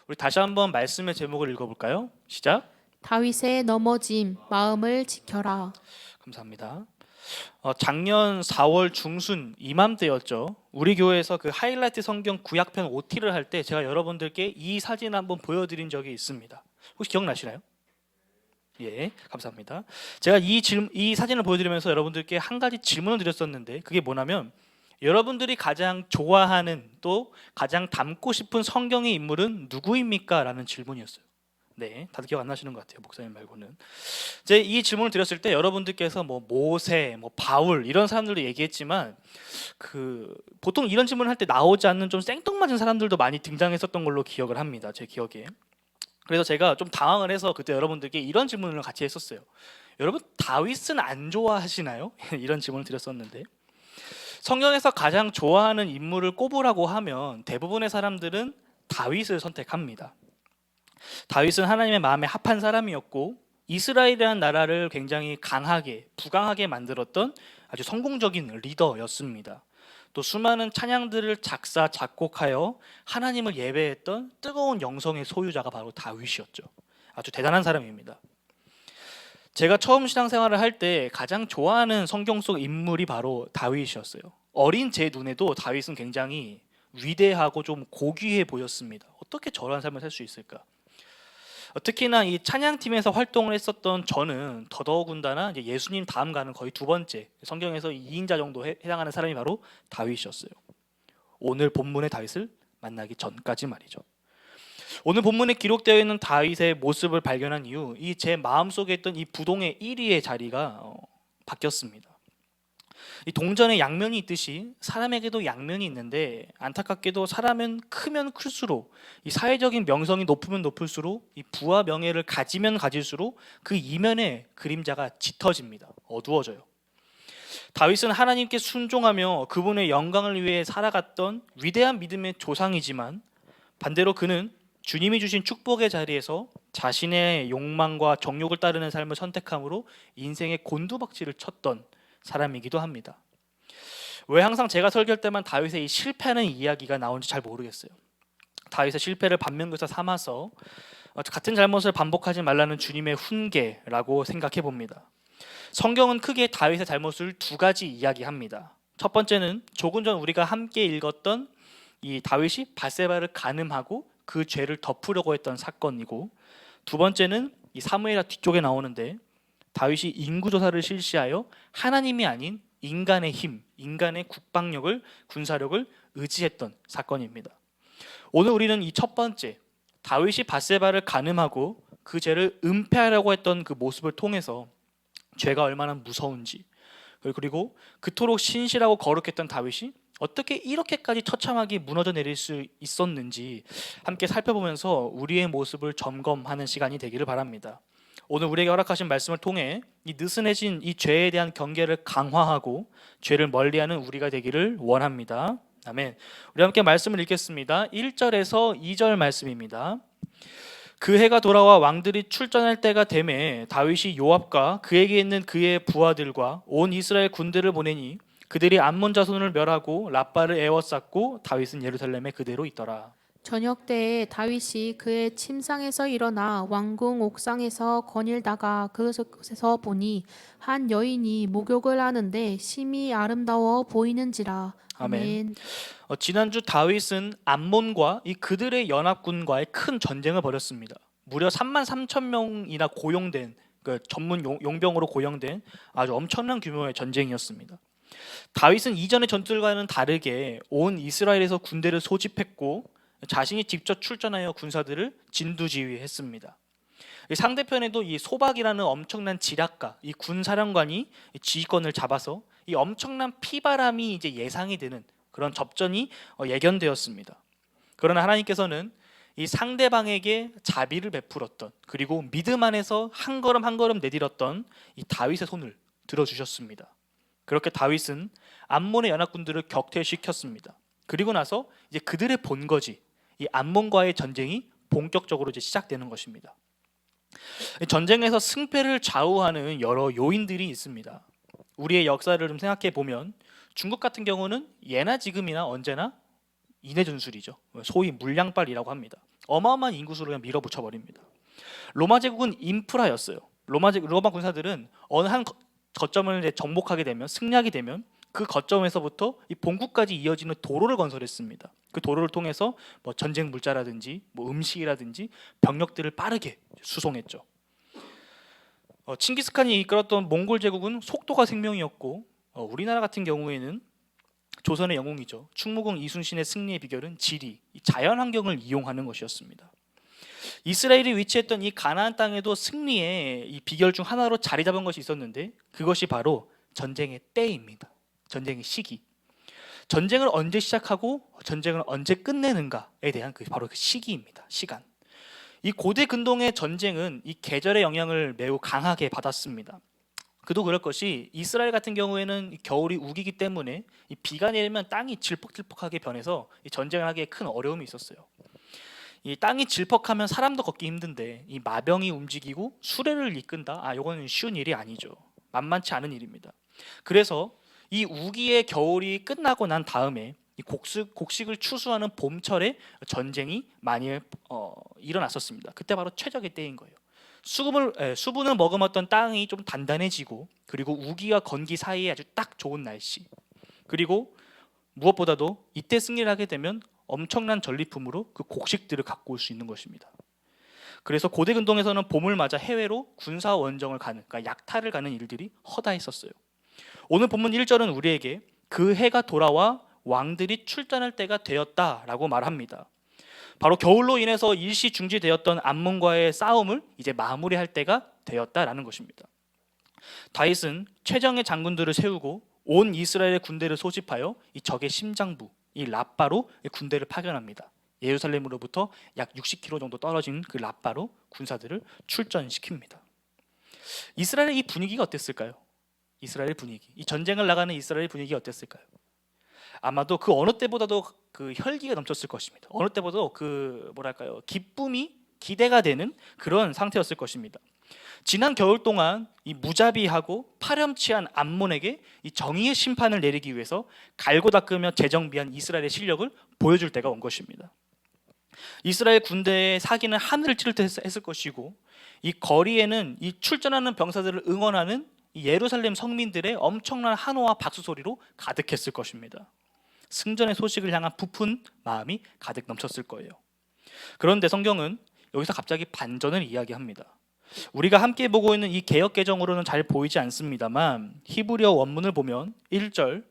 우리 다시 한번 말씀의 제목을 읽어볼까요? 시작. 다윗의 넘어짐 마음을 지켜라. 감사합니다. 작년 4월 중순 이맘때였죠. 우리 교회에서 그 하이라이트 성경 구약편 OT를 할 때 제가 여러분들께 이 사진을 한번 보여드린 적이 있습니다. 혹시 기억나시나요? 예, 감사합니다. 제가 이 사진을 보여드리면서 여러분들께 한 가지 질문을 드렸었는데 그게 뭐냐면 여러분들이 가장 좋아하는 또 가장 닮고 싶은 성경의 인물은 누구입니까? 라는 질문이었어요. 네, 다들 기억 안 나시는 것 같아요. 목사님 말고는. 이제 이 질문을 드렸을 때 여러분들께서 뭐 모세, 뭐 바울 이런 사람들도 얘기했지만 보통 이런 질문을 할 때 나오지 않는 좀 생뚱맞은 사람들도 많이 등장했었던 걸로 기억을 합니다. 제 기억에. 그래서 제가 좀 당황을 해서 그때 여러분들께 이런 질문을 같이 했었어요. 여러분 다윗은 안 좋아하시나요? 이런 질문을 드렸었는데 성경에서 가장 좋아하는 인물을 꼽으라고 하면 대부분의 사람들은 다윗을 선택합니다. 다윗은 하나님의 마음에 합한 사람이었고 이스라엘이라는 나라를 굉장히 강하게 부강하게 만들었던 아주 성공적인 리더였습니다. 또 수많은 찬양들을 작사 작곡하여 하나님을 예배했던 뜨거운 영성의 소유자가 바로 다윗이었죠. 아주 대단한 사람입니다. 제가 처음 신앙생활을 할 때 가장 좋아하는 성경 속 인물이 바로 다윗이었어요. 어린 제 눈에도 다윗은 굉장히 위대하고 좀 고귀해 보였습니다. 어떻게 저런 삶을 살 수 있을까? 특히나 이 찬양팀에서 활동을 했었던 저는 더더군다나 이제 예수님 다음 가는 거의 두 번째 성경에서 2인자 정도 해당하는 사람이 바로 다윗이었어요. 오늘 본문의 다윗을 만나기 전까지 말이죠. 오늘 본문에 기록되어 있는 다윗의 모습을 발견한 이후 이 제 마음속에 있던 이 부동의 1위의 자리가 바뀌었습니다. 이 동전에 양면이 있듯이 사람에게도 양면이 있는데 안타깝게도 사람은 크면 클수록 이 사회적인 명성이 높으면 높을수록 이 부와 명예를 가지면 가질수록 그 이면의 그림자가 짙어집니다. 어두워져요. 다윗은 하나님께 순종하며 그분의 영광을 위해 살아갔던 위대한 믿음의 조상이지만 반대로 그는 주님이 주신 축복의 자리에서 자신의 욕망과 정욕을 따르는 삶을 선택함으로 인생의 곤두박질을 쳤던 사람이기도 합니다. 왜 항상 제가 설교할 때만 다윗의 이 실패하는 이야기가 나오는지 잘 모르겠어요. 다윗의 실패를 반면교사 삼아서 같은 잘못을 반복하지 말라는 주님의 훈계라고 생각해 봅니다. 성경은 크게 다윗의 잘못을 두 가지 이야기합니다. 첫 번째는 조금 전 우리가 함께 읽었던 이 다윗이 밧세바를 간음하고 그 죄를 덮으려고 했던 사건이고, 두 번째는 이 사무엘하 뒤쪽에 나오는데 다윗이 인구조사를 실시하여 하나님이 아닌 인간의 힘, 인간의 국방력을, 군사력을 의지했던 사건입니다. 오늘 우리는 이 첫 번째 다윗이 밧세바를 간음하고 그 죄를 은폐하려고 했던 그 모습을 통해서 죄가 얼마나 무서운지, 그리고 그토록 신실하고 거룩했던 다윗이 어떻게 이렇게까지 처참하게 무너져 내릴 수 있었는지 함께 살펴보면서 우리의 모습을 점검하는 시간이 되기를 바랍니다. 오늘 우리에게 허락하신 말씀을 통해 이 느슨해진 이 죄에 대한 경계를 강화하고 죄를 멀리하는 우리가 되기를 원합니다. 아멘. 우리 함께 말씀을 읽겠습니다. 1절에서 2절 말씀입니다. 그 해가 돌아와 왕들이 출전할 때가 되매 다윗이 요압과 그에게 있는 그의 부하들과 온 이스라엘 군대를 보내니 그들이 암몬 자손을 멸하고 랍바를 에워쌌고 다윗은 예루살렘에 그대로 있더라. 저녁 때에 다윗이 그의 침상에서 일어나 왕궁 옥상에서 거닐다가 그곳에서 보니 한 여인이 목욕을 하는데 심히 아름다워 보이는지라. 아멘. 아멘. 지난주 다윗은 암몬과 이 그들의 연합군과의 큰 전쟁을 벌였습니다. 무려 3만 3천 명이나 고용된 전문 용병으로 고용된 아주 엄청난 규모의 전쟁이었습니다. 다윗은 이전의 전투들과는 다르게 온 이스라엘에서 군대를 소집했고 자신이 직접 출전하여 군사들을 진두지휘했습니다. 상대편에도 이 소박이라는 엄청난 지략가, 이 군사령관이 지휘권을 잡아서 이 엄청난 피바람이 이제 예상이 되는 그런 접전이 예견되었습니다. 그러나 하나님께서는 이 상대방에게 자비를 베풀었던, 그리고 믿음 안에서 한 걸음 한 걸음 내딛었던 이 다윗의 손을 들어주셨습니다. 그렇게 다윗은 암몬의 연합군들을 격퇴시켰습니다. 그리고 나서 이제 그들의 본거지, 이 암몬과의 전쟁이 본격적으로 이제 시작되는 것입니다. 전쟁에서 승패를 좌우하는 여러 요인들이 있습니다. 우리의 역사를 좀 생각해 보면 중국 같은 경우는 예나 지금이나 언제나 인해준술이죠. 소위 물량발이라고 합니다. 어마어마한 인구수로 그냥 밀어붙여 버립니다. 로마 제국은 인프라였어요. 로마 군사들은 어느 한 거점을 이제 정복하게 되면, 승리하게 되면 그 거점에서부터 이 본국까지 이어지는 도로를 건설했습니다. 그 도로를 통해서 뭐 전쟁 물자라든지 뭐 음식이라든지 병력들을 빠르게 수송했죠. 칭기스칸이 이끌었던 몽골 제국은 속도가 생명이었고, 우리나라 같은 경우에는 조선의 영웅이죠. 충무공 이순신의 승리의 비결은 지리, 이 자연 환경을 이용하는 것이었습니다. 이스라엘이 위치했던 이 가나안 땅에도 승리의 이 비결 중 하나로 자리 잡은 것이 있었는데, 그것이 바로 전쟁의 때입니다. 전쟁의 시기. 전쟁을 언제 시작하고 전쟁을 언제 끝내는가에 대한 바로 그 시기입니다. 시간. 이 고대 근동의 전쟁은 이 계절의 영향을 매우 강하게 받았습니다. 그도 그럴 것이 이스라엘 같은 경우에는 겨울이 우기기 때문에 이 비가 내리면 땅이 질퍽질퍽하게 변해서 이 전쟁을 하기에 큰 어려움이 있었어요. 이 땅이 질퍽하면 사람도 걷기 힘든데 이 마병이 움직이고 수레를 이끈다? 이거는 쉬운 일이 아니죠. 만만치 않은 일입니다. 그래서 이 우기의 겨울이 끝나고 난 다음에 이 곡식을 추수하는 봄철에 전쟁이 많이 일어났었습니다. 그때 바로 최적의 때인 거예요. 수분을 머금었던 땅이 좀 단단해지고, 그리고 우기와 건기 사이에 아주 딱 좋은 날씨, 그리고 무엇보다도 이때 승리를 하게 되면 엄청난 전리품으로 그 곡식들을 갖고 올 수 있는 것입니다. 그래서 고대 근동에서는 봄을 맞아 해외로 군사 원정을 가는, 그러니까 약탈을 가는 일들이 허다했었어요. 오늘 본문 1절은 우리에게 그 해가 돌아와 왕들이 출전할 때가 되었다라고 말합니다. 바로 겨울로 인해서 일시 중지되었던 암몬과의 싸움을 이제 마무리할 때가 되었다라는 것입니다. 다윗은 최정예 장군들을 세우고 온 이스라엘의 군대를 소집하여 이 적의 심장부, 이 라빠로 군대를 파견합니다. 예루살렘으로부터 약 60km 정도 떨어진 그 라빠로 군사들을 출전시킵니다. 이스라엘의 이 분위기가 어땠을까요? 이스라엘 분위기, 이 전쟁을 나가는 이스라엘 분위기가 어땠을까요? 아마도 그 어느 때보다도 그 혈기가 넘쳤을 것입니다. 어느 때보다도 그 기쁨이 기대가 되는 그런 상태였을 것입니다. 지난 겨울 동안 이 무자비하고 파렴치한 암몬에게 이 정의의 심판을 내리기 위해서 갈고 닦으며 재정비한 이스라엘의 실력을 보여줄 때가 온 것입니다. 이스라엘 군대의 사기는 하늘을 찌를 때 했을 것이고, 이 거리에는 이 출전하는 병사들을 응원하는 이 예루살렘 성민들의 엄청난 환호와 박수 소리로 가득했을 것입니다. 승전의 소식을 향한 부푼 마음이 가득 넘쳤을 거예요. 그런데 성경은 여기서 갑자기 반전을 이야기합니다. 우리가 함께 보고 있는 이 개역 개정으로는 잘 보이지 않습니다만, 히브리어 원문을 보면 1절,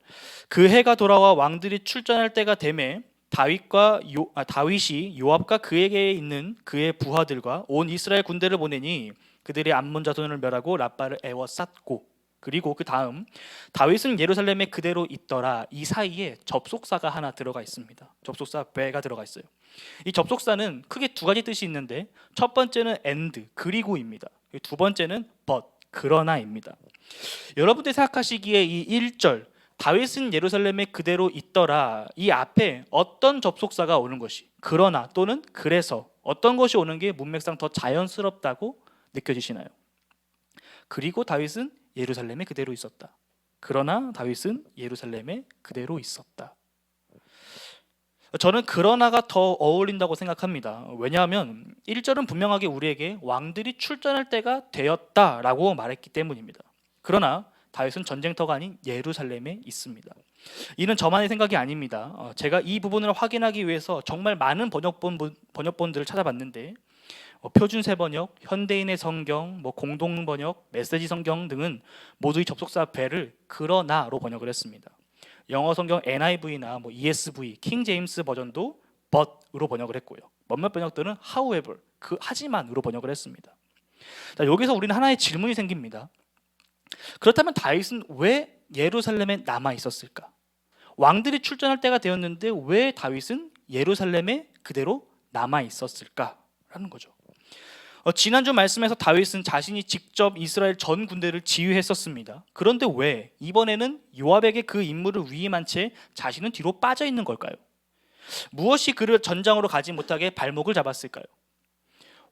그 해가 돌아와 왕들이 출전할 때가 되매 다윗이 요압과 그에게 있는 그의 부하들과 온 이스라엘 군대를 보내니 그들이 암몬 자손을 멸하고 라빠를 에워쌌고, 그리고 그 다음 다윗은 예루살렘에 그대로 있더라. 이 사이에 접속사가 하나 들어가 있습니다. 접속사 베가 들어가 있어요. 이 접속사는 크게 두 가지 뜻이 있는데, 첫 번째는 and, 그리고입니다. 두 번째는 but, 그러나입니다. 여러분들이 생각하시기에 이 1절 다윗은 예루살렘에 그대로 있더라, 이 앞에 어떤 접속사가 오는 것이, 그러나 또는 그래서 어떤 것이 오는 게 문맥상 더 자연스럽다고 느껴지시나요? 그리고 다윗은 예루살렘에 그대로 있었다. 그러나 다윗은 예루살렘에 그대로 있었다. 저는 그러나가 더 어울린다고 생각합니다. 왜냐하면 1절은 분명하게 우리에게 왕들이 출전할 때가 되었다라고 말했기 때문입니다. 그러나 다윗은 전쟁터가 아닌 예루살렘에 있습니다. 이는 저만의 생각이 아닙니다. 제가 이 부분을 확인하기 위해서 정말 많은 번역본들을 찾아봤는데, 표준 세번역, 현대인의 성경, 공동 번역, 메시지 성경 등은 모두 이 접속사 베를 그러나로 번역을 했습니다. 영어 성경 NIV나 ESV, 킹 제임스 버전도 but으로 번역을 했고요. 몇몇 번역들은 however, 하지만으로 번역을 했습니다. 자, 여기서 우리는 하나의 질문이 생깁니다. 그렇다면 다윗은 왜 예루살렘에 남아 있었을까? 왕들이 출전할 때가 되었는데 왜 다윗은 예루살렘에 그대로 남아 있었을까라는 거죠. 지난주 말씀에서 다윗은 자신이 직접 이스라엘 전 군대를 지휘했었습니다. 그런데 왜 이번에는 요압에게 그 임무를 위임한 채 자신은 뒤로 빠져 있는 걸까요? 무엇이 그를 전장으로 가지 못하게 발목을 잡았을까요?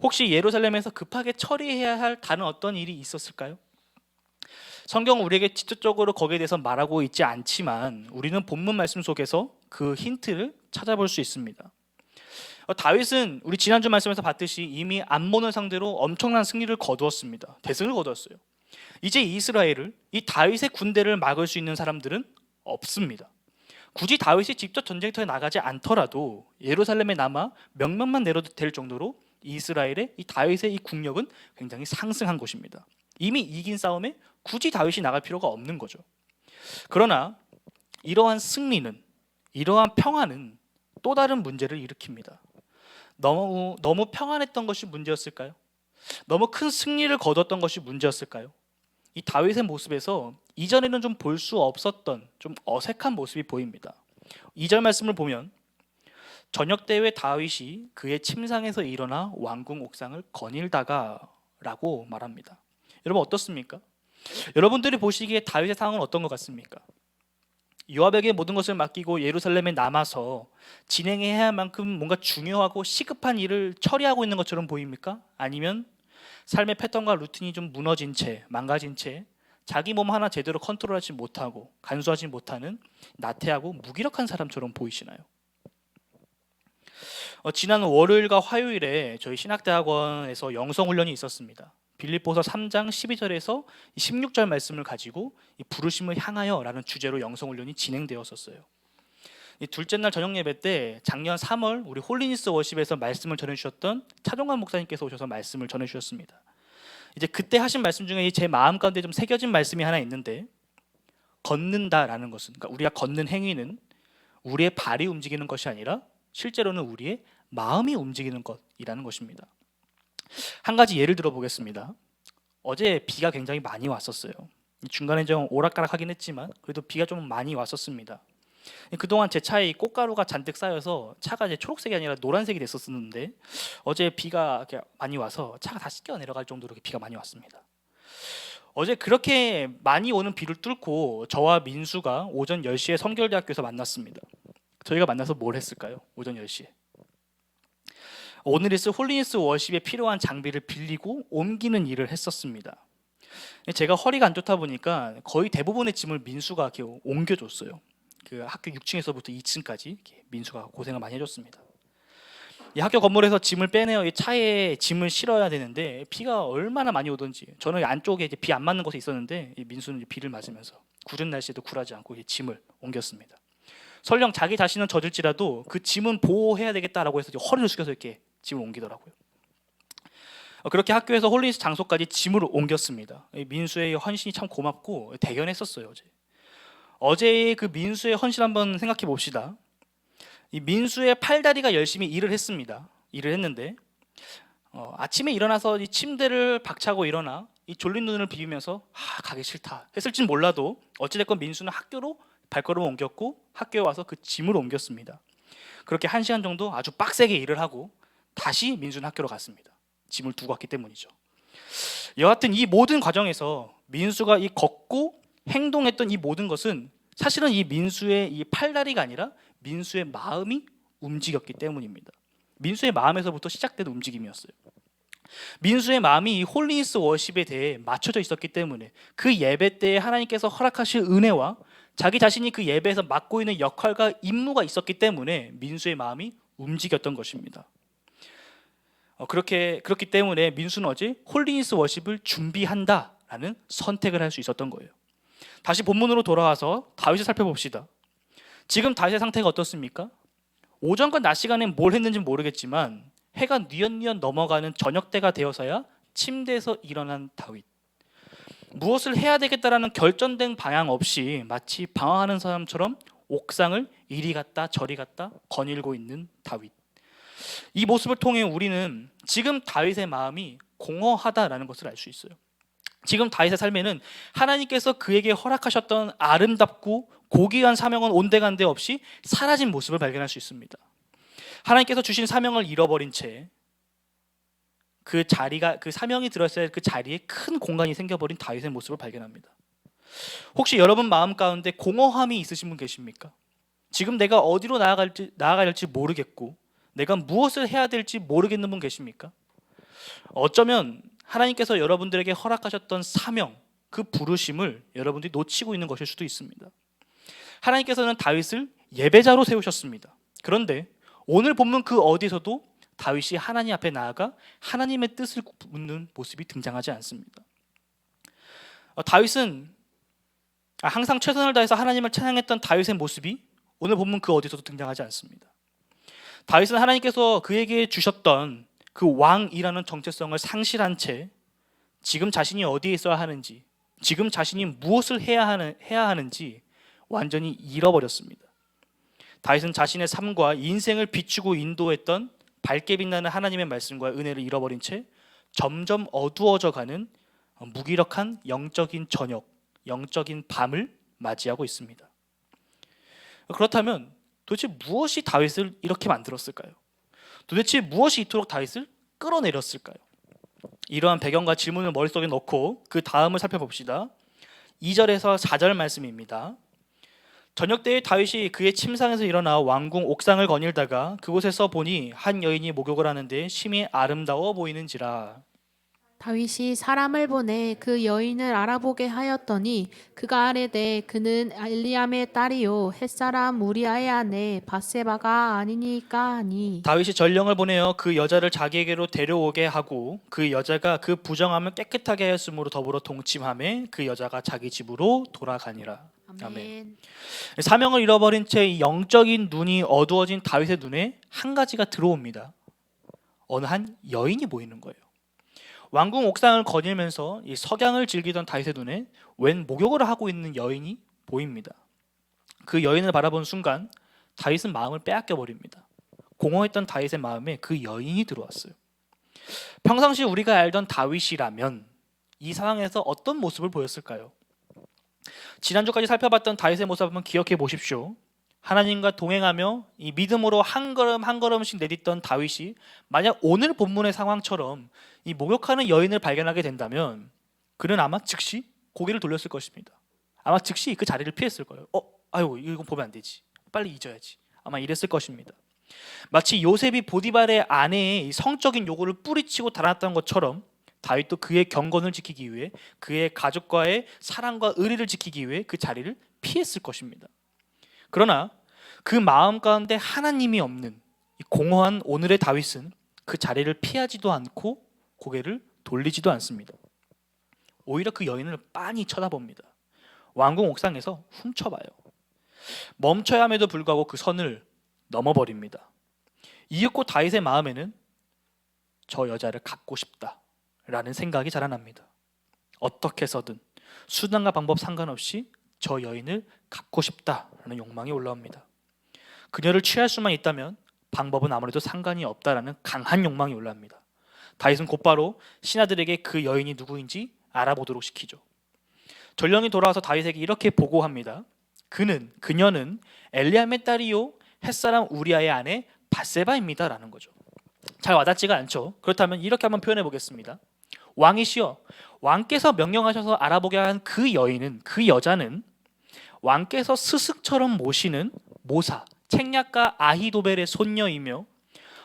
혹시 예루살렘에서 급하게 처리해야 할 다른 어떤 일이 있었을까요? 성경은 우리에게 직접적으로 거기에 대해서 말하고 있지 않지만 우리는 본문 말씀 속에서 그 힌트를 찾아볼 수 있습니다. 다윗은 우리 지난주 말씀에서 봤듯이 이미 암몬을 상대로 엄청난 승리를 거두었습니다. 대승을 거두었어요. 이제 이스라엘을, 이 다윗의 군대를 막을 수 있는 사람들은 없습니다. 굳이 다윗이 직접 전쟁터에 나가지 않더라도 예루살렘에 남아 명령만 내려도 될 정도로 이스라엘의 이 다윗의 이 국력은 굉장히 상승한 것입니다. 이미 이긴 싸움에 굳이 다윗이 나갈 필요가 없는 거죠. 그러나 이러한 승리는, 이러한 평안은 또 다른 문제를 일으킵니다. 너무 평안했던 것이 문제였을까요? 너무 큰 승리를 거뒀던 것이 문제였을까요? 이 다윗의 모습에서 이전에는 좀 볼 수 없었던 좀 어색한 모습이 보입니다. 2절 말씀을 보면 저녁 때에 다윗이 그의 침상에서 일어나 왕궁 옥상을 거닐다가 라고 말합니다. 여러분 어떻습니까? 여러분들이 보시기에 다윗의 상황은 어떤 것 같습니까? 요압에게 모든 것을 맡기고 예루살렘에 남아서 진행해야 할 만큼 뭔가 중요하고 시급한 일을 처리하고 있는 것처럼 보입니까? 아니면 삶의 패턴과 루틴이 좀 무너진 채, 망가진 채 자기 몸 하나 제대로 컨트롤하지 못하고 간수하지 못하는 나태하고 무기력한 사람처럼 보이시나요? 지난 월요일과 화요일에 저희 신학대학원에서 영성훈련이 있었습니다. 빌립보서 3장 12절에서 16절 말씀을 가지고 이 부르심을 향하여 라는 주제로 영성훈련이 진행되었었어요. 둘째 날 저녁 예배 때 작년 3월 우리 홀리니스 워십에서 말씀을 전해주셨던 차종관 목사님께서 오셔서 말씀을 전해주셨습니다. 이제 그때 하신 말씀 중에 제 마음 가운데 좀 새겨진 말씀이 하나 있는데, 걷는다라는 것은, 그러니까 우리가 걷는 행위는 우리의 발이 움직이는 것이 아니라 실제로는 우리의 마음이 움직이는 것이라는 것입니다. 한 가지 예를 들어 보겠습니다. 어제 비가 굉장히 많이 왔었어요. 중간에 좀 오락가락하긴 했지만 그래도 비가 좀 많이 왔었습니다. 그동안 제 차에 꽃가루가 잔뜩 쌓여서 차가 이제 초록색이 아니라 노란색이 됐었는데 어제 비가 많이 와서 차가 다 씻겨 내려갈 정도로 비가 많이 왔습니다. 어제 그렇게 많이 오는 비를 뚫고 저와 민수가 오전 10시에 성결대학교에서 만났습니다. 저희가 만나서 뭘 했을까요? 오전 10시에 오늘 있을 홀리니스 워십에 필요한 장비를 빌리고 옮기는 일을 했었습니다. 제가 허리가 안 좋다 보니까 거의 대부분의 짐을 민수가 이렇게 옮겨줬어요. 그 학교 6층에서부터 2층까지 민수가 고생을 많이 해줬습니다. 이 학교 건물에서 짐을 빼내어 이 차에 짐을 실어야 되는데 비가 얼마나 많이 오던지, 저는 안쪽에 비 안 맞는 곳에 있었는데 민수는 비를 맞으면서 구른 날씨에도 굴하지 않고 짐을 옮겼습니다. 설령 자기 자신은 젖을지라도 그 짐은 보호해야 되겠다라고 해서 허리를 숙여서 이렇게 짐을 옮기더라고요. 그렇게 학교에서 홀리니스 장소까지 짐을 옮겼습니다. 민수의 헌신이 참 고맙고 대견했었어요. 어제의 그 민수의 헌신 한번 생각해 봅시다. 이 민수의 팔다리가 열심히 일을 했습니다. 일을 했는데 아침에 일어나서 이 침대를 박차고 일어나 이 졸린 눈을 비비면서 가기 싫다 했을진 몰라도 어찌됐건 민수는 학교로 발걸음을 옮겼고 학교에 와서 그 짐을 옮겼습니다. 그렇게 1시간 정도 아주 빡세게 일을 하고 다시 민수는 학교로 갔습니다. 짐을 두고 왔기 때문이죠. 여하튼 이 모든 과정에서 민수가 이 걷고 행동했던 이 모든 것은 사실은 이 민수의 이 팔다리가 아니라 민수의 마음이 움직였기 때문입니다. 민수의 마음에서부터 시작된 움직임이었어요. 민수의 마음이 이 홀리니스 워십에 대해 맞춰져 있었기 때문에 그 예배 때에 하나님께서 허락하실 은혜와 자기 자신이 그 예배에서 맡고 있는 역할과 임무가 있었기 때문에 민수의 마음이 움직였던 것입니다. 그렇기 때문에 민수는 어제 홀리니스 워십을 준비한다라는 선택을 할 수 있었던 거예요. 다시 본문으로 돌아와서 다윗을 살펴봅시다. 지금 다윗의 상태가 어떻습니까? 오전과 낮 시간에 뭘 했는지 모르겠지만 해가 뉘엿뉘엿 넘어가는 저녁 때가 되어서야 침대에서 일어난 다윗. 무엇을 해야 되겠다라는 결정된 방향 없이 마치 방황하는 사람처럼 옥상을 이리 갔다 저리 갔다 거닐고 있는 다윗. 이 모습을 통해 우리는 지금 다윗의 마음이 공허하다라는 것을 알 수 있어요. 지금 다윗의 삶에는 하나님께서 그에게 허락하셨던 아름답고 고귀한 사명은 온데간데 없이 사라진 모습을 발견할 수 있습니다. 하나님께서 주신 사명을 잃어버린 채 그 자리가, 그 사명이 들었어야 할 그 자리에 큰 공간이 생겨버린 다윗의 모습을 발견합니다. 혹시 여러분 마음 가운데 공허함이 있으신 분 계십니까? 지금 내가 어디로 나아가야 할지 모르겠고 내가 무엇을 해야 될지 모르겠는 분 계십니까? 어쩌면 하나님께서 여러분들에게 허락하셨던 사명, 그 부르심을 여러분들이 놓치고 있는 것일 수도 있습니다. 하나님께서는 다윗을 예배자로 세우셨습니다. 그런데 오늘 본문 그 어디서도 다윗이 하나님 앞에 나아가 하나님의 뜻을 묻는 모습이 등장하지 않습니다. 다윗은 항상 최선을 다해서 하나님을 찬양했던 다윗의 모습이 오늘 본문 그 어디서도 등장하지 않습니다. 다윗은 하나님께서 그에게 주셨던 그 왕이라는 정체성을 상실한 채 지금 자신이 어디에 있어야 하는지, 지금 자신이 무엇을 해야 하는지 완전히 잃어버렸습니다. 다윗은 자신의 삶과 인생을 비추고 인도했던 밝게 빛나는 하나님의 말씀과 은혜를 잃어버린 채 점점 어두워져 가는 무기력한 영적인 저녁, 영적인 밤을 맞이하고 있습니다. 그렇다면 도대체 무엇이 다윗을 이렇게 만들었을까요? 도대체 무엇이 이토록 다윗을 끌어내렸을까요? 이러한 배경과 질문을 머릿속에 넣고 그 다음을 살펴봅시다. 2절에서 4절 말씀입니다. 저녁 때에 다윗이 그의 침상에서 일어나 왕궁 옥상을 거닐다가 그곳에서 보니 한 여인이 목욕을 하는데 심히 아름다워 보이는지라. 다윗이 사람을 보내 그 여인을 알아보게 하였더니 그가 아뢰되 그는 엘리암의 딸이요 햇사람 우리아의 아내 밧세바가 아니니까 하니. 다윗이 전령을 보내어 그 여자를 자기에게로 데려오게 하고 그 여자가 그 부정함을 깨끗하게 하였으므로 더불어 동침하매 그 여자가 자기 집으로 돌아가니라. 아멘. 사명을 잃어버린 채 이 영적인 눈이 어두워진 다윗의 눈에 한 가지가 들어옵니다. 어느 한 여인이 보이는 거예요. 왕궁 옥상을 거닐면서 이 석양을 즐기던 다윗의 눈에 웬 목욕을 하고 있는 여인이 보입니다. 그 여인을 바라본 순간 다윗은 마음을 빼앗겨 버립니다. 공허했던 다윗의 마음에 그 여인이 들어왔어요. 평상시 우리가 알던 다윗이라면 이 상황에서 어떤 모습을 보였을까요? 지난주까지 살펴봤던 다윗의 모습 한번 기억해 보십시오. 하나님과 동행하며 이 믿음으로 한 걸음 한 걸음씩 내딛던 다윗이 만약 오늘 본문의 상황처럼 이 목욕하는 여인을 발견하게 된다면 그는 아마 즉시 고개를 돌렸을 것입니다. 아마 즉시 그 자리를 피했을 거예요. 아유 이건 보면 안 되지. 빨리 잊어야지. 아마 이랬을 것입니다. 마치 요셉이 보디발의 아내의 성적인 요구를 뿌리치고 달아났던 것처럼 다윗도 그의 경건을 지키기 위해 그의 가족과의 사랑과 의리를 지키기 위해 그 자리를 피했을 것입니다. 그러나 그 마음 가운데 하나님이 없는 이 공허한 오늘의 다윗은 그 자리를 피하지도 않고 고개를 돌리지도 않습니다. 오히려 그 여인을 빤히 쳐다봅니다. 왕궁 옥상에서 훔쳐봐요. 멈춰야 함에도 불구하고 그 선을 넘어버립니다. 이윽고 다윗의 마음에는 저 여자를 갖고 싶다라는 생각이 자라납니다. 어떻게 해서든 수단과 방법 상관없이 저 여인을 갖고 싶다라는 욕망이 올라옵니다. 그녀를 취할 수만 있다면 방법은 아무래도 상관이 없다라는 강한 욕망이 올라옵니다. 다윗은 곧바로 신하들에게 그 여인이 누구인지 알아보도록 시키죠. 전령이 돌아와서 다윗에게 이렇게 보고합니다. 그녀는 엘리암의 딸이요 햇사람 우리아의 아내 밧세바입니다 라는 거죠. 잘 와닿지가 않죠. 그렇다면 이렇게 한번 표현해 보겠습니다. 왕이시여, 왕께서 명령하셔서 알아보게 한 그 여인은, 그 여자는 왕께서 스승처럼 모시는 모사, 책략가 아히도벨의 손녀이며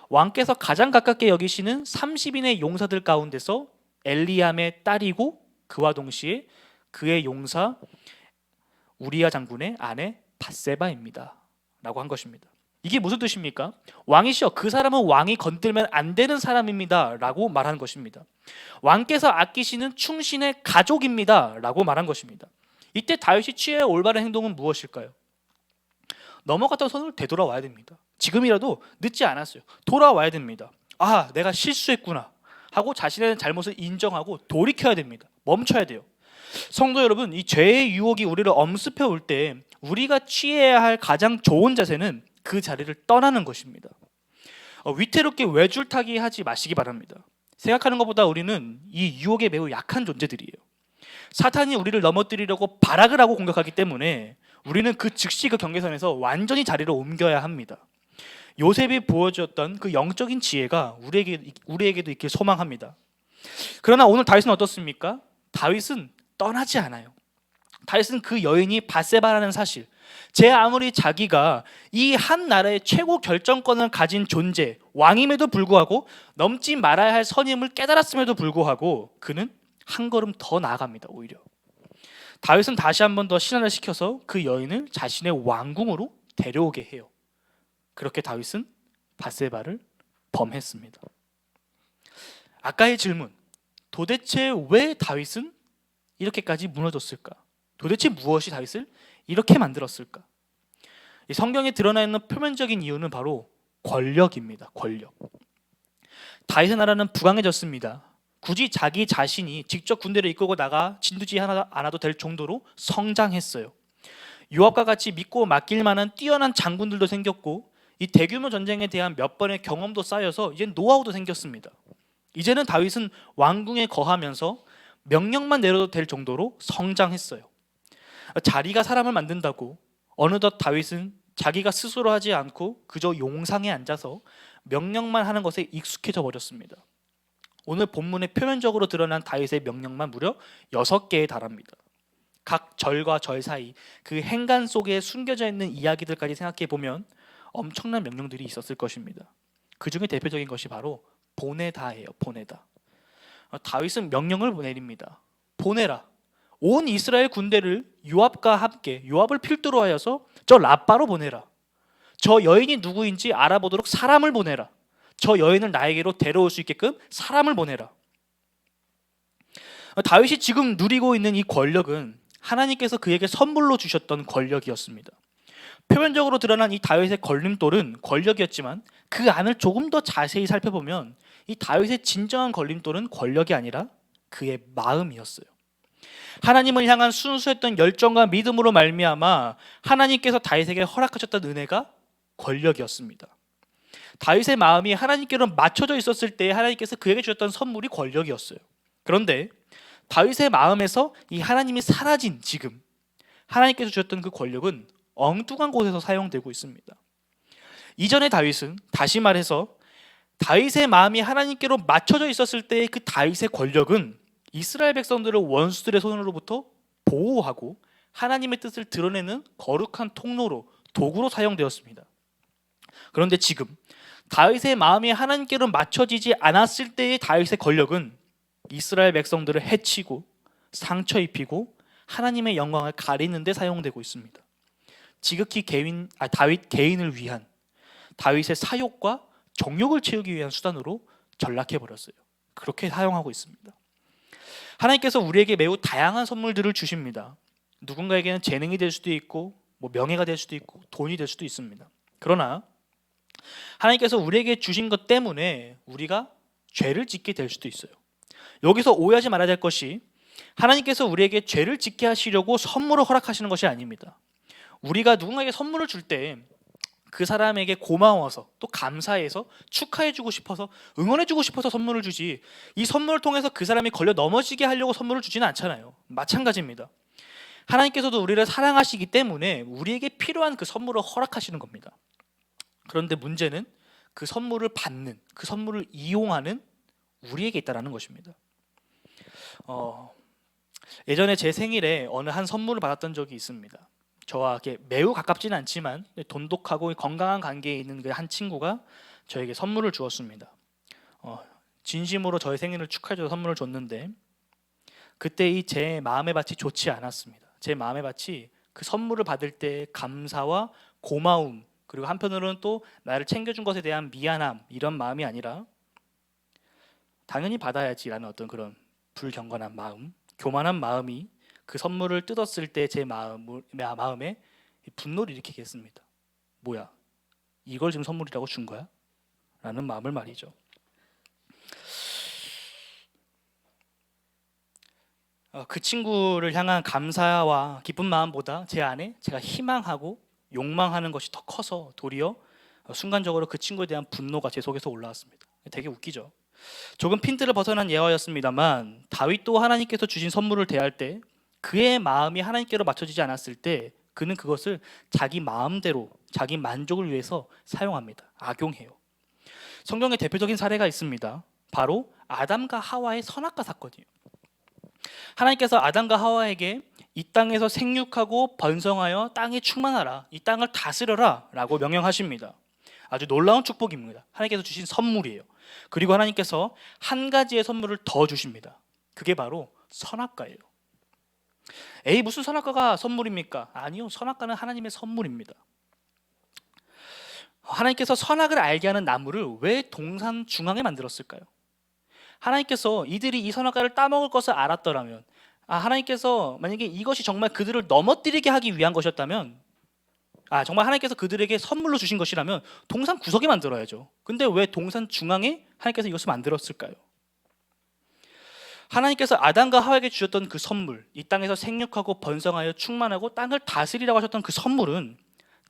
왕께서 가장 가깝게 여기시는 30인의 용사들 가운데서 엘리암의 딸이고 그와 동시에 그의 용사 우리아 장군의 아내 밧세바입니다 라고 한 것입니다. 이게 무슨 뜻입니까? 왕이시여, 그 사람은 왕이 건들면 안 되는 사람입니다 라고 말한 것입니다. 왕께서 아끼시는 충신의 가족입니다 라고 말한 것입니다. 이때 다윗이 취해야 올바른 행동은 무엇일까요? 넘어갔던 손을 되돌아와야 됩니다. 지금이라도 늦지 않았어요. 돌아와야 됩니다. 내가 실수했구나 하고 자신의 잘못을 인정하고 돌이켜야 됩니다. 멈춰야 돼요. 성도 여러분, 이 죄의 유혹이 우리를 엄습해 올 때 우리가 취해야 할 가장 좋은 자세는 그 자리를 떠나는 것입니다. 위태롭게 외줄타기 하지 마시기 바랍니다. 생각하는 것보다 우리는 이 유혹에 매우 약한 존재들이에요. 사탄이 우리를 넘어뜨리려고 발악을 하고 공격하기 때문에 우리는 그 즉시 그 경계선에서 완전히 자리를 옮겨야 합니다. 요셉이 보여주었던 그 영적인 지혜가 우리에게도 있길 소망합니다. 그러나 오늘 다윗은 어떻습니까? 다윗은 떠나지 않아요. 다윗은 그 여인이 밧세바라는 사실, 제 아무리 자기가 이 한 나라의 최고 결정권을 가진 존재, 왕임에도 불구하고 넘지 말아야 할 선임을 깨달았음에도 불구하고 그는 한 걸음 더 나아갑니다. 오히려 다윗은 다시 한 번 더 신하를 시켜서 그 여인을 자신의 왕궁으로 데려오게 해요. 그렇게 다윗은 밧세바를 범했습니다. 아까의 질문, 도대체 왜 다윗은 이렇게까지 무너졌을까? 도대체 무엇이 다윗을 이렇게 만들었을까? 이 성경에 드러나 있는 표면적인 이유는 바로 권력입니다. 권력. 다윗의 나라는 부강해졌습니다. 굳이 자기 자신이 직접 군대를 이끌고 나가 진두지 않아도 될 정도로 성장했어요. 요압과 같이 믿고 맡길 만한 뛰어난 장군들도 생겼고, 이 대규모 전쟁에 대한 몇 번의 경험도 쌓여서 이제 노하우도 생겼습니다. 이제는 다윗은 왕궁에 거하면서 명령만 내려도 될 정도로 성장했어요. 자리가 사람을 만든다고 어느덧 다윗은 자기가 스스로 하지 않고 그저 용상에 앉아서 명령만 하는 것에 익숙해져 버렸습니다. 오늘 본문에 표면적으로 드러난 다윗의 명령만 무려 6개에 달합니다. 각 절과 절 사이 그 행간 속에 숨겨져 있는 이야기들까지 생각해 보면 엄청난 명령들이 있었을 것입니다. 그 중에 대표적인 것이 바로 보내다예요. 보내다. 다윗은 명령을 내립니다. 보내라. 온 이스라엘 군대를 요압과 함께, 요압을 필두로 하여서 저 라빠로 보내라. 저 여인이 누구인지 알아보도록 사람을 보내라. 저 여인을 나에게로 데려올 수 있게끔 사람을 보내라. 다윗이 지금 누리고 있는 이 권력은 하나님께서 그에게 선물로 주셨던 권력이었습니다. 표면적으로 드러난 이 다윗의 걸림돌은 권력이었지만 그 안을 조금 더 자세히 살펴보면 이 다윗의 진정한 걸림돌은 권력이 아니라 그의 마음이었어요. 하나님을 향한 순수했던 열정과 믿음으로 말미암아 하나님께서 다윗에게 허락하셨던 은혜가 권력이었습니다. 다윗의 마음이 하나님께로 맞춰져 있었을 때 하나님께서 그에게 주셨던 선물이 권력이었어요. 그런데 다윗의 마음에서 이 하나님이 사라진 지금 하나님께서 주셨던 그 권력은 엉뚱한 곳에서 사용되고 있습니다. 이전의 다윗은, 다시 말해서 다윗의 마음이 하나님께로 맞춰져 있었을 때의 그 다윗의 권력은 이스라엘 백성들을 원수들의 손으로부터 보호하고 하나님의 뜻을 드러내는 거룩한 통로로, 도구로 사용되었습니다. 그런데 지금 다윗의 마음이 하나님께로 맞춰지지 않았을 때의 다윗의 권력은 이스라엘 백성들을 해치고 상처 입히고 하나님의 영광을 가리는 데 사용되고 있습니다. 지극히 다윗 개인을 위한, 다윗의 사욕과 정욕을 채우기 위한 수단으로 전락해버렸어요. 그렇게 사용하고 있습니다. 하나님께서 우리에게 매우 다양한 선물들을 주십니다. 누군가에게는 재능이 될 수도 있고 명예가 될 수도 있고 돈이 될 수도 있습니다. 그러나 하나님께서 우리에게 주신 것 때문에 우리가 죄를 짓게 될 수도 있어요. 여기서 오해하지 말아야 될 것이, 하나님께서 우리에게 죄를 짓게 하시려고 선물을 허락하시는 것이 아닙니다. 우리가 누군가에게 선물을 줄 때 그 사람에게 고마워서, 또 감사해서, 축하해주고 싶어서, 응원해주고 싶어서 선물을 주지, 이 선물을 통해서 그 사람이 걸려 넘어지게 하려고 선물을 주지는 않잖아요. 마찬가지입니다. 하나님께서도 우리를 사랑하시기 때문에 우리에게 필요한 그 선물을 허락하시는 겁니다. 그런데 문제는 그 선물을 받는, 그 선물을 이용하는 우리에게 있다는 것입니다. 예전에 제 생일에 어느 한 선물을 받았던 적이 있습니다. 저와 매우 가깝지는 않지만 돈독하고 건강한 관계에 있는 그 한 친구가 저에게 선물을 주었습니다. 진심으로 저의 생일을 축하해줘서 선물을 줬는데, 그때 이 제 마음의 밭이 좋지 않았습니다. 제 마음의 밭이 그 선물을 받을 때 감사와 고마움, 그리고 한편으로는 또 나를 챙겨준 것에 대한 미안함, 이런 마음이 아니라 당연히 받아야지라는 어떤 그런 불경건한 마음, 교만한 마음이 그 선물을 뜯었을 때 제 마음에 분노를 일으키게 했습니다. 뭐야, 이걸 지금 선물이라고 준 거야? 라는 마음을 말이죠. 그 친구를 향한 감사와 기쁜 마음보다 제 안에 제가 희망하고 욕망하는 것이 더 커서 도리어 순간적으로 그 친구에 대한 분노가 제 속에서 올라왔습니다. 되게 웃기죠. 조금 핀트를 벗어난 예화였습니다만, 다윗도 하나님께서 주신 선물을 대할 때 그의 마음이 하나님께로 맞춰지지 않았을 때 그는 그것을 자기 마음대로, 자기 만족을 위해서 사용합니다. 악용해요. 성경에 대표적인 사례가 있습니다. 바로 아담과 하와의 선악과 사건이에요. 하나님께서 아담과 하와에게 이 땅에서 생육하고 번성하여 땅에 충만하라, 이 땅을 다스려라 라고 명령하십니다. 아주 놀라운 축복입니다. 하나님께서 주신 선물이에요. 그리고 하나님께서 한 가지의 선물을 더 주십니다. 그게 바로 선악과예요. 에이, 무슨 선악과가 선물입니까? 아니요, 선악과는 하나님의 선물입니다. 하나님께서 선악을 알게 하는 나무를 왜 동산 중앙에 만들었을까요? 하나님께서 이들이 이 선악과를 따먹을 것을 알았더라면, 하나님께서 만약에 이것이 정말 그들을 넘어뜨리게 하기 위한 것이었다면, 정말 하나님께서 그들에게 선물로 주신 것이라면 동산 구석에 만들어야죠. 근데 왜 동산 중앙에 하나님께서 이것을 만들었을까요? 하나님께서 아담과 하와에게 주셨던 그 선물, 이 땅에서 생육하고 번성하여 충만하고 땅을 다스리라고 하셨던 그 선물은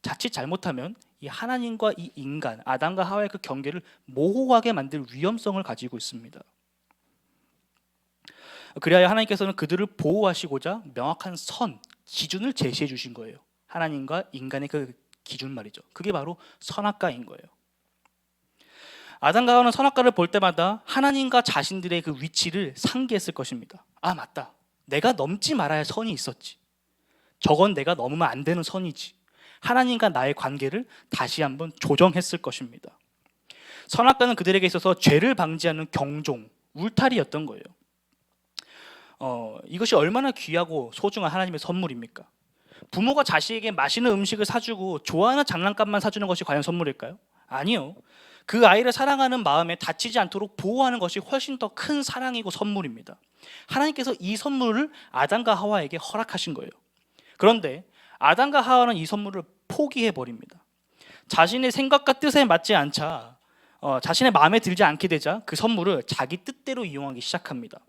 자칫 잘못하면 이 하나님과 이 인간, 아담과 하와의 그 경계를 모호하게 만들 위험성을 가지고 있습니다. 그래야 하나님께서는 그들을 보호하시고자 명확한 선, 기준을 제시해 주신 거예요. 하나님과 인간의 그 기준 말이죠. 그게 바로 선악과인 거예요. 아담과 하와는 선악과를 볼 때마다 하나님과 자신들의 그 위치를 상기했을 것입니다. 맞다. 내가 넘지 말아야 할 선이 있었지. 저건 내가 넘으면 안 되는 선이지. 하나님과 나의 관계를 다시 한번 조정했을 것입니다. 선악과는 그들에게 있어서 죄를 방지하는 경종, 울타리였던 거예요. 이것이 얼마나 귀하고 소중한 하나님의 선물입니까? 부모가 자식에게 맛있는 음식을 사주고 좋아하는 장난감만 사주는 것이 과연 선물일까요? 아니요. 그 아이를 사랑하는 마음에 다치지 않도록 보호하는 것이 훨씬 더 큰 사랑이고 선물입니다. 하나님께서 이 선물을 아담과 하와에게 허락하신 거예요. 그런데 아담과 하와는 이 선물을 포기해 버립니다. 자신의 생각과 뜻에 맞지 않자, 자신의 마음에 들지 않게 되자 그 선물을 자기 뜻대로 이용하기 시작합니다.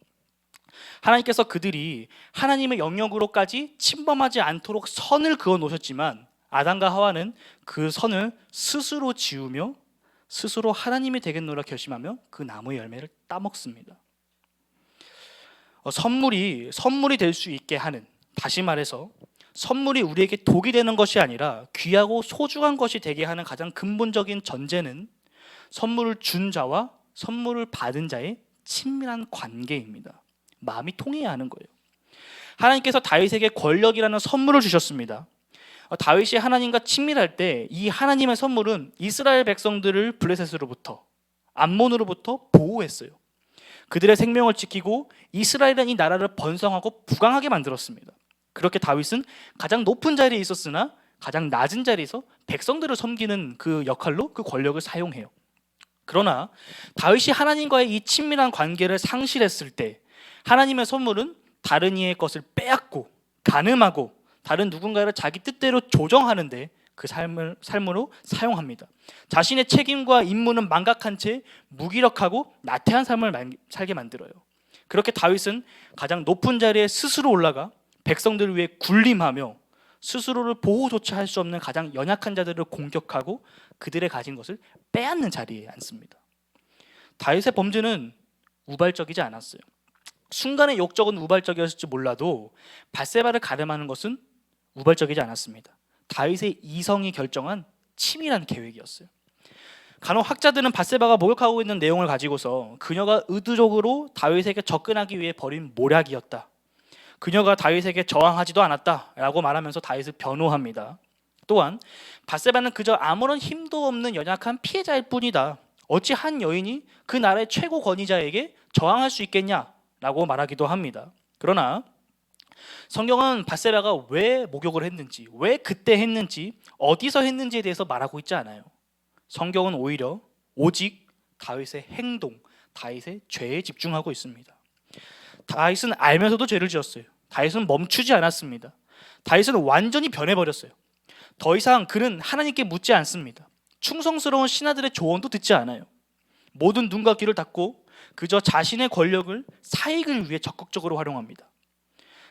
하나님께서 그들이 하나님의 영역으로까지 침범하지 않도록 선을 그어 놓으셨지만 아담과 하와는 그 선을 스스로 지우며 스스로 하나님이 되겠노라 결심하며 그 나무의 열매를 따먹습니다. 선물이 될 수 있게 하는, 다시 말해서 선물이 우리에게 독이 되는 것이 아니라 귀하고 소중한 것이 되게 하는 가장 근본적인 전제는 선물을 준 자와 선물을 받은 자의 친밀한 관계입니다. 마음이 통해야 하는 거예요. 하나님께서 다윗에게 권력이라는 선물을 주셨습니다. 다윗이 하나님과 친밀할 때 이 하나님의 선물은 이스라엘 백성들을 블레셋으로부터, 암몬으로부터 보호했어요. 그들의 생명을 지키고 이스라엘은 이 나라를 번성하고 부강하게 만들었습니다. 그렇게 다윗은 가장 높은 자리에 있었으나 가장 낮은 자리에서 백성들을 섬기는 그 역할로 그 권력을 사용해요. 그러나 다윗이 하나님과의 이 친밀한 관계를 상실했을 때 하나님의 선물은 다른 이의 것을 빼앗고 간음하고 다른 누군가를 자기 뜻대로 조정하는데 그 삶으로 사용합니다. 자신의 책임과 임무는 망각한 채 무기력하고 나태한 삶을 살게 만들어요. 그렇게 다윗은 가장 높은 자리에 스스로 올라가 백성들을 위해 군림하며 스스로를 보호조차 할 수 없는 가장 연약한 자들을 공격하고 그들의 가진 것을 빼앗는 자리에 앉습니다. 다윗의 범죄는 우발적이지 않았어요. 순간의 욕적은 우발적이었을지 몰라도 밧세바를 가늠하는 것은 우발적이지 않았습니다. 다윗의 이성이 결정한 치밀한 계획이었어요. 간혹 학자들은 밧세바가 목욕하고 있는 내용을 가지고서 그녀가 의도적으로 다윗에게 접근하기 위해 벌인 모략이었다, 그녀가 다윗에게 저항하지도 않았다라고 말하면서 다윗을 변호합니다. 또한 밧세바는 그저 아무런 힘도 없는 연약한 피해자일 뿐이다, 어찌 한 여인이 그 나라의 최고 권위자에게 저항할 수 있겠냐라고 말하기도 합니다. 그러나 성경은 밧세바가 왜 목욕을 했는지, 왜 그때 했는지, 어디서 했는지에 대해서 말하고 있지 않아요. 성경은 오히려 오직 다윗의 행동, 다윗의 죄에 집중하고 있습니다. 다윗은 알면서도 죄를 지었어요. 다윗은 멈추지 않았습니다. 다윗은 완전히 변해버렸어요. 더 이상 그는 하나님께 묻지 않습니다. 충성스러운 신하들의 조언도 듣지 않아요. 모든 눈과 귀를 닫고 그저 자신의 권력을 사익을 위해 적극적으로 활용합니다.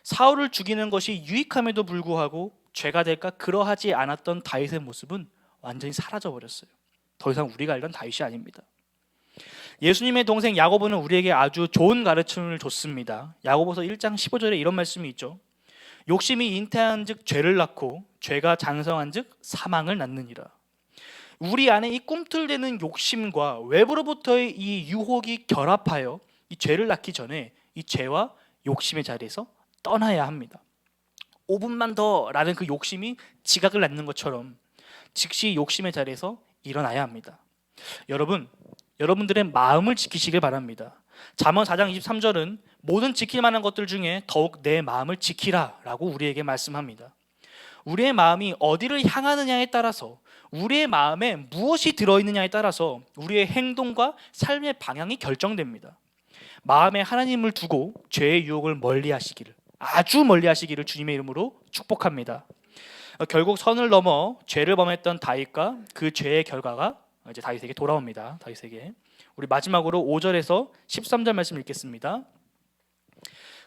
사울을 죽이는 것이 유익함에도 불구하고 죄가 될까 그러하지 않았던 다윗의 모습은 완전히 사라져버렸어요. 더 이상 우리가 알던 다윗이 아닙니다. 예수님의 동생 야고보는 우리에게 아주 좋은 가르침을 줬습니다. 야고보서 1장 15절에 이런 말씀이 있죠. 욕심이 잉태한 즉 죄를 낳고 죄가 장성한 즉 사망을 낳느니라. 우리 안에 이 꿈틀대는 욕심과 외부로부터의 이 유혹이 결합하여 이 죄를 낳기 전에 이 죄와 욕심의 자리에서 떠나야 합니다. 5분만 더 라는 그 욕심이 지각을 낳는 것처럼 즉시 욕심의 자리에서 일어나야 합니다. 여러분들의 마음을 지키시길 바랍니다. 잠언 4장 23절은 모든 지킬 만한 것들 중에 더욱 내 마음을 지키라 라고 우리에게 말씀합니다. 우리의 마음이 어디를 향하느냐에 따라서 우리의 마음에 무엇이 들어있느냐에 따라서 우리의 행동과 삶의 방향이 결정됩니다. 마음에 하나님을 두고 죄의 유혹을 멀리하시기를, 아주 멀리하시기를 주님의 이름으로 축복합니다. 결국 선을 넘어 죄를 범했던 다윗과 그 죄의 결과가 이제 다윗에게 돌아옵니다. 다윗에게. 우리 마지막으로 5절에서 13절 말씀 읽겠습니다.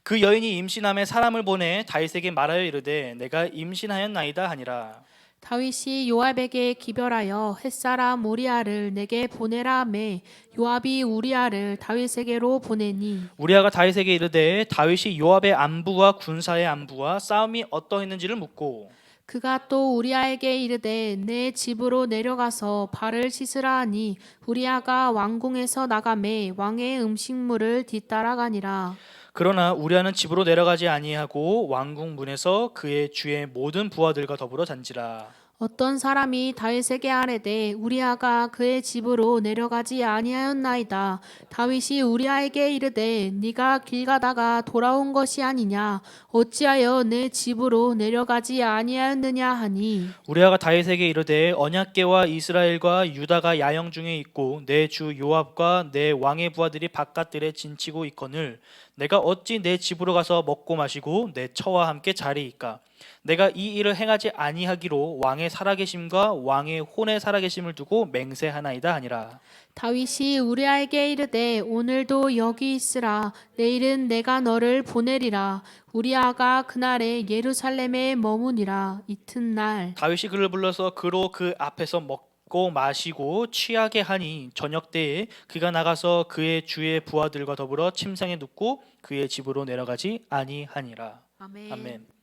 그 여인이 임신함에 사람을 보내 다윗에게 말하여 이르되 내가 임신하였나이다 하니라. 다윗이 요압에게 기별하여 햇사람 우리아를 내게 보내라 하매 요압이 우리아를 다윗에게로 보내니 우리아가 다윗에게 이르되 다윗이 요압의 안부와 군사의 안부와 싸움이 어떠했는지를 묻고 그가 또 우리아에게 이르되 내 집으로 내려가서 발을 씻으라 하니 우리아가 왕궁에서 나가매 왕의 음식물을 뒤따라가니라. 그러나 우리아는 집으로 내려가지 아니하고 왕궁 문에서 그의 주의 모든 부하들과 더불어 잔지라. 어떤 사람이 다윗에게 아뢰되 우리아가 그의 집으로 내려가지 아니하였나이다. 다윗이 우리아에게 이르되 네가 길 가다가 돌아온 것이 아니냐 어찌하여 내 집으로 내려가지 아니하였느냐 하니 우리아가 다윗에게 이르되 언약궤와 이스라엘과 유다가 야영 중에 있고 내 주 요압과 내 왕의 부하들이 바깥들에 진치고 있거늘 내가 어찌 내 집으로 가서 먹고 마시고 내 처와 함께 자리이까. 내가 이 일을 행하지 아니하기로 왕의 살아계심과 왕의 혼의 살아계심을 두고 맹세하나이다 하니라. 다윗이 우리아에게 이르되 오늘도 여기 있으라 내일은 내가 너를 보내리라. 우리아가 그날에 예루살렘에 머무니라. 이튿날 다윗이 그를 불러서 그로 그 앞에서 먹고 마시고 취하게 하니 저녁 때에 그가 나가서 그의 주의 부하들과 더불어 침상에 눕고 그의 집으로 내려가지 아니하니라. 아멘. 아멘.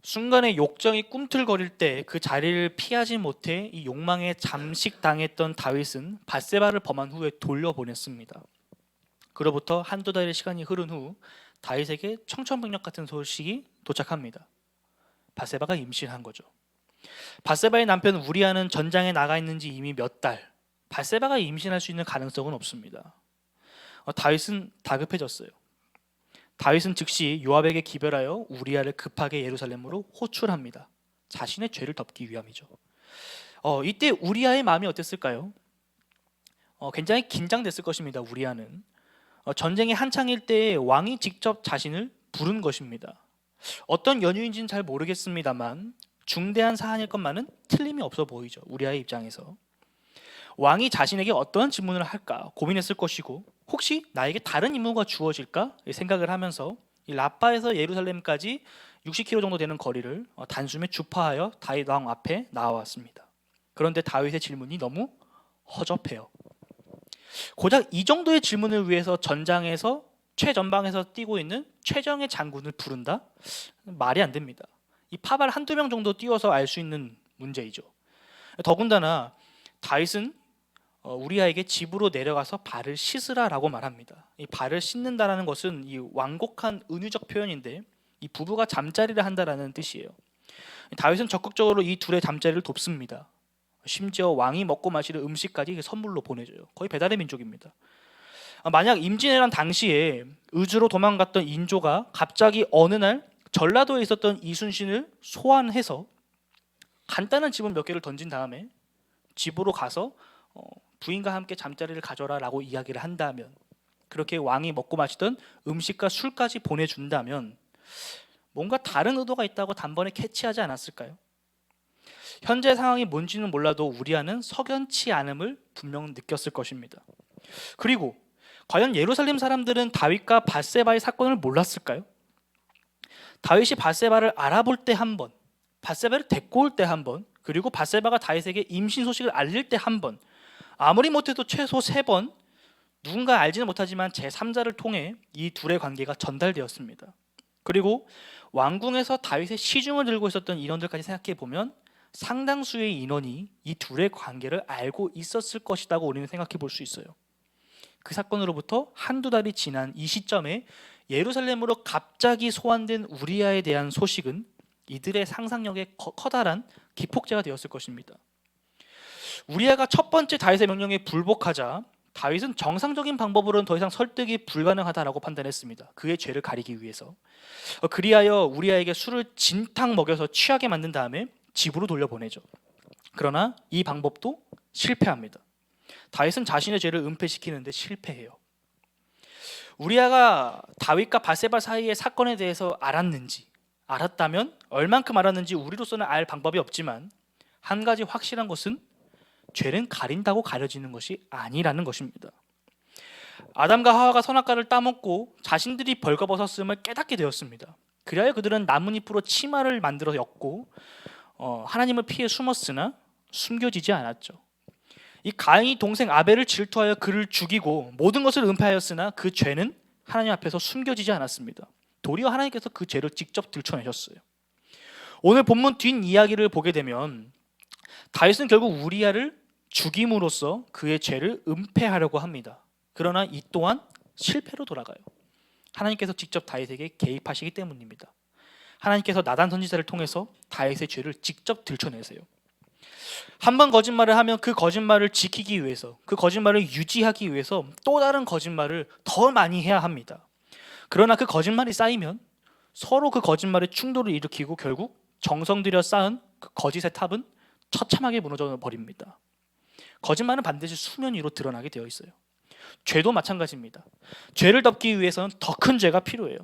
순간에 욕정이 꿈틀거릴 때 그 자리를 피하지 못해 이 욕망에 잠식당했던 다윗은 밧세바를 범한 후에 돌려보냈습니다. 그로부터 한두 달의 시간이 흐른 후 다윗에게 청천벽력 같은 소식이 도착합니다. 밧세바가 임신한 거죠. 밧세바의 남편 우리아는 전장에 나가 있는지 이미 몇 달, 밧세바가 임신할 수 있는 가능성은 없습니다. 다윗은 다급해졌어요. 다윗은 즉시 요압에게 기별하여 우리아를 급하게 예루살렘으로 호출합니다. 자신의 죄를 덮기 위함이죠. 이때 우리아의 마음이 어땠을까요? 굉장히 긴장됐을 것입니다. 우리아는 전쟁이 한창일 때 왕이 직접 자신을 부른 것입니다. 어떤 연유인지는 잘 모르겠습니다만 중대한 사안일 것만은 틀림이 없어 보이죠. 우리아의 입장에서 왕이 자신에게 어떤 질문을 할까 고민했을 것이고 혹시 나에게 다른 임무가 주어질까 생각을 하면서 이 라빠에서 예루살렘까지 60km 정도 되는 거리를 단숨에 주파하여 다윗 왕 앞에 나왔습니다. 그런데 다윗의 질문이 너무 허접해요. 고작 이 정도의 질문을 위해서 전장에서 최전방에서 뛰고 있는 최정예 장군을 부른다? 말이 안 됩니다. 이 파발 한두 명 정도 띄워서 알 수 있는 문제이죠. 더군다나 다윗은 우리아에게 집으로 내려가서 발을 씻으라라고 말합니다. 이 발을 씻는다라는 것은 이 완곡한 은유적 표현인데 이 부부가 잠자리를 한다라는 뜻이에요. 다윗은 적극적으로 이 둘의 잠자리를 돕습니다. 심지어 왕이 먹고 마시는 음식까지 선물로 보내줘요. 거의 배달의 민족입니다. 만약 임진왜란 당시에 의주로 도망갔던 인조가 갑자기 어느 날 전라도에 있었던 이순신을 소환해서 간단한 지문 몇 개를 던진 다음에 집으로 가서 부인과 함께 잠자리를 가져라라고 이야기를 한다면, 그렇게 왕이 먹고 마시던 음식과 술까지 보내준다면 뭔가 다른 의도가 있다고 단번에 캐치하지 않았을까요? 현재 상황이 뭔지는 몰라도 우리아는 석연치 않음을 분명 느꼈을 것입니다. 그리고 과연 예루살렘 사람들은 다윗과 밧세바의 사건을 몰랐을까요? 다윗이 밧세바를 알아볼 때 한 번, 밧세바를 데리고 올 때 한 번, 그리고 밧세바가 다윗에게 임신 소식을 알릴 때 한 번, 아무리 못해도 최소 3번 누군가 알지는 못하지만 제3자를 통해 이 둘의 관계가 전달되었습니다. 그리고 왕궁에서 다윗의 시중을 들고 있었던 인원들까지 생각해 보면 상당수의 인원이 이 둘의 관계를 알고 있었을 것이라고 우리는 생각해 볼 수 있어요. 그 사건으로부터 한두 달이 지난 이 시점에 예루살렘으로 갑자기 소환된 우리아에 대한 소식은 이들의 상상력에 커다란 기폭제가 되었을 것입니다. 우리아가 첫 번째 다윗의 명령에 불복하자 다윗은 정상적인 방법으로는 더 이상 설득이 불가능하다라고 판단했습니다. 그의 죄를 가리기 위해서. 그리하여 우리아에게 술을 진탕 먹여서 취하게 만든 다음에 집으로 돌려보내죠. 그러나 이 방법도 실패합니다. 다윗은 자신의 죄를 은폐시키는데 실패해요. 우리아가 다윗과 바세바 사이의 사건에 대해서 알았다면 얼만큼 알았는지 우리로서는 알 방법이 없지만 한 가지 확실한 것은 죄는 가린다고 가려지는 것이 아니라는 것입니다. 아담과 하와가 선악과를 따먹고 자신들이 벌거벗었음을 깨닫게 되었습니다. 그리하여 그들은 나뭇잎으로 치마를 만들어 엮고 하나님을 피해 숨었으나 숨겨지지 않았죠. 이 가인이 동생 아벨을 질투하여 그를 죽이고 모든 것을 은폐하였으나 그 죄는 하나님 앞에서 숨겨지지 않았습니다. 도리어 하나님께서 그 죄를 직접 들춰내셨어요. 오늘 본문 뒷이야기를 보게 되면 다윗은 결국 우리아를 죽임으로써 그의 죄를 은폐하려고 합니다. 그러나 이 또한 실패로 돌아가요. 하나님께서 직접 다윗에게 개입하시기 때문입니다. 하나님께서 나단 선지자를 통해서 다윗의 죄를 직접 들춰내세요. 한 번 거짓말을 하면 그 거짓말을 지키기 위해서, 그 거짓말을 유지하기 위해서 또 다른 거짓말을 더 많이 해야 합니다. 그러나 그 거짓말이 쌓이면 서로 그 거짓말에 충돌을 일으키고 결국 정성 들여 쌓은 그 거짓의 탑은 처참하게 무너져 버립니다. 거짓말은 반드시 수면 위로 드러나게 되어 있어요. 죄도 마찬가지입니다. 죄를 덮기 위해서는 더 큰 죄가 필요해요.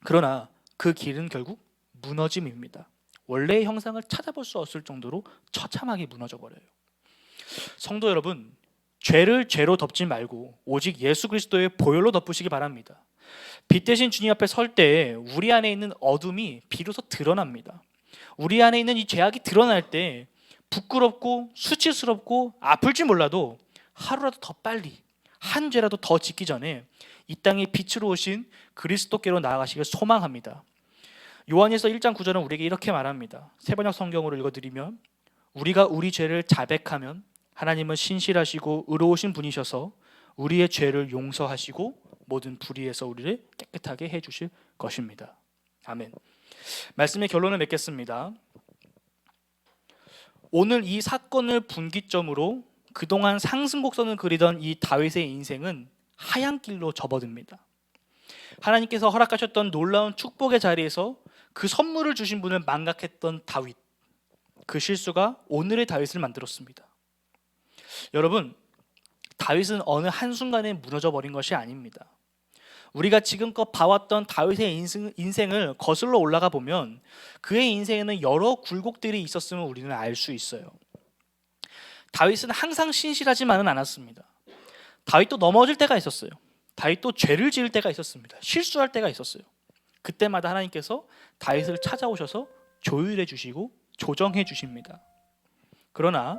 그러나 그 길은 결국 무너짐입니다. 원래의 형상을 찾아볼 수 없을 정도로 처참하게 무너져 버려요. 성도 여러분, 죄를 죄로 덮지 말고 오직 예수 그리스도의 보혈로 덮으시기 바랍니다. 빛 대신 주님 앞에 설 때 우리 안에 있는 어둠이 비로소 드러납니다. 우리 안에 있는 이 죄악이 드러날 때 부끄럽고 수치스럽고 아플지 몰라도 하루라도 더 빨리 한 죄라도 더 짓기 전에 이 땅에 빛으로 오신 그리스도께로 나아가시길 소망합니다. 요한일서 1장 9절은 우리에게 이렇게 말합니다. 새번역 성경으로 읽어드리면 우리가 우리 죄를 자백하면 하나님은 신실하시고 의로우신 분이셔서 우리의 죄를 용서하시고 모든 불의에서 우리를 깨끗하게 해주실 것입니다. 아멘. 말씀의 결론을 맺겠습니다. 오늘 이 사건을 분기점으로 그동안 상승곡선을 그리던 이 다윗의 인생은 하얀 길로 접어듭니다. 하나님께서 허락하셨던 놀라운 축복의 자리에서 그 선물을 주신 분을 망각했던 다윗, 그 실수가 오늘의 다윗을 만들었습니다. 여러분, 다윗은 어느 한순간에 무너져 버린 것이 아닙니다. 우리가 지금껏 봐왔던 다윗의 인생을 거슬러 올라가 보면 그의 인생에는 여러 굴곡들이 있었음을 우리는 알 수 있어요. 다윗은 항상 신실하지만은 않았습니다. 다윗도 넘어질 때가 있었어요. 다윗도 죄를 지을 때가 있었습니다. 실수할 때가 있었어요. 그때마다 하나님께서 다윗을 찾아오셔서 조율해 주시고 조정해 주십니다. 그러나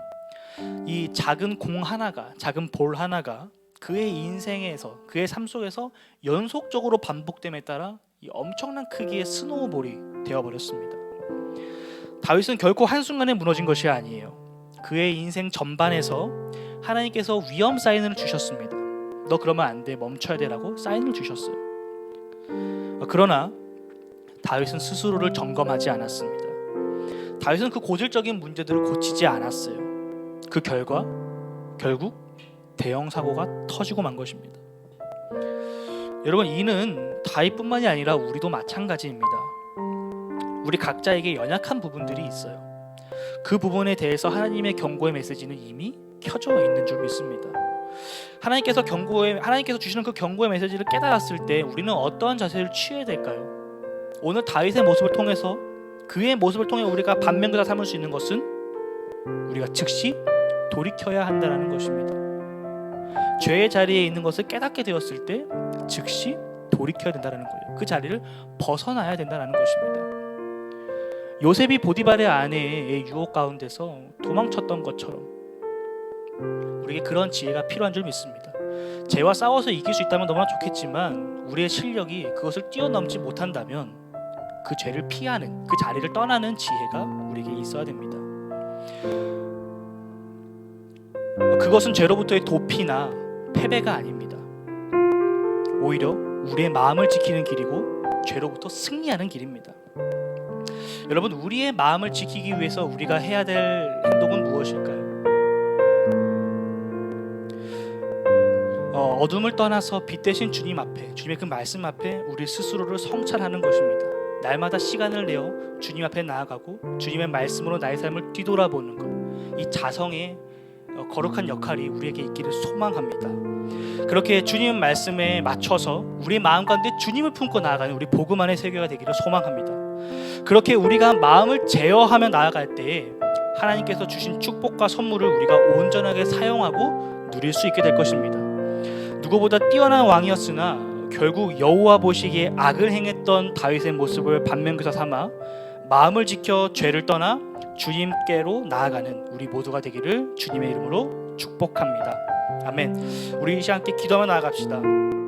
이 작은 공 하나가, 작은 볼 하나가 그의 인생에서, 그의 삶 속에서 연속적으로 반복됨에 따라 이 엄청난 크기의 스노우볼이 되어버렸습니다. 다윗은 결코 한순간에 무너진 것이 아니에요. 그의 인생 전반에서 하나님께서 위험 사인을 주셨습니다. 너 그러면 안 돼, 멈춰야 돼라고 사인을 주셨어요. 그러나 다윗은 스스로를 점검하지 않았습니다. 다윗은 그 고질적인 문제들을 고치지 않았어요. 그 결과 결국 대형 사고가 터지고 만 것입니다. 여러분, 이는 다윗뿐만이 아니라 우리도 마찬가지입니다. 우리 각자에게 연약한 부분들이 있어요. 그 부분에 대해서 하나님의 경고의 메시지는 이미 켜져 있는 줄 믿습니다. 하나님께서 주시는 그 경고의 메시지를 깨달았을 때 우리는 어떠한 자세를 취해야 될까요? 오늘 다윗의 모습을 통해서, 그의 모습을 통해 우리가 반면교사 삼을 수 있는 것은 우리가 즉시 돌이켜야 한다는 것입니다. 죄의 자리에 있는 것을 깨닫게 되었을 때 즉시 돌이켜야 된다는 거예요. 그 자리를 벗어나야 된다는 것입니다. 요셉이 보디발의 아내의 유혹 가운데서 도망쳤던 것처럼 우리에게 그런 지혜가 필요한 줄 믿습니다. 죄와 싸워서 이길 수 있다면 너무나 좋겠지만 우리의 실력이 그것을 뛰어넘지 못한다면 그 죄를 피하는, 그 자리를 떠나는 지혜가 우리에게 있어야 됩니다. 그것은 죄로부터의 도피나 패배가 아닙니다. 오히려 우리의 마음을 지키는 길이고 죄로부터 승리하는 길입니다. 여러분, 우리의 마음을 지키기 위해서 우리가 해야 될 행동은 무엇일까요? 어둠을 떠나서 빛 대신 주님 앞에, 주님의 그 말씀 앞에 우리 스스로를 성찰하는 것입니다. 날마다 시간을 내어 주님 앞에 나아가고 주님의 말씀으로 나의 삶을 뒤돌아보는 것, 이 자성의 거룩한 역할이 우리에게 있기를 소망합니다. 그렇게 주님 말씀에 맞춰서 우리 마음 가운데 주님을 품고 나아가는 우리 복음 안의 세계가 되기를 소망합니다. 그렇게 우리가 마음을 제어하며 나아갈 때에 하나님께서 주신 축복과 선물을 우리가 온전하게 사용하고 누릴 수 있게 될 것입니다. 누구보다 뛰어난 왕이었으나 결국 여호와 보시기에 악을 행했던 다윗의 모습을 반면교사 삼아 마음을 지켜 죄를 떠나 주님께로 나아가는 우리 모두가 되기를 주님의 이름으로 축복합니다. 아멘. 우리 이 시간 함께 기도하며 나아갑시다.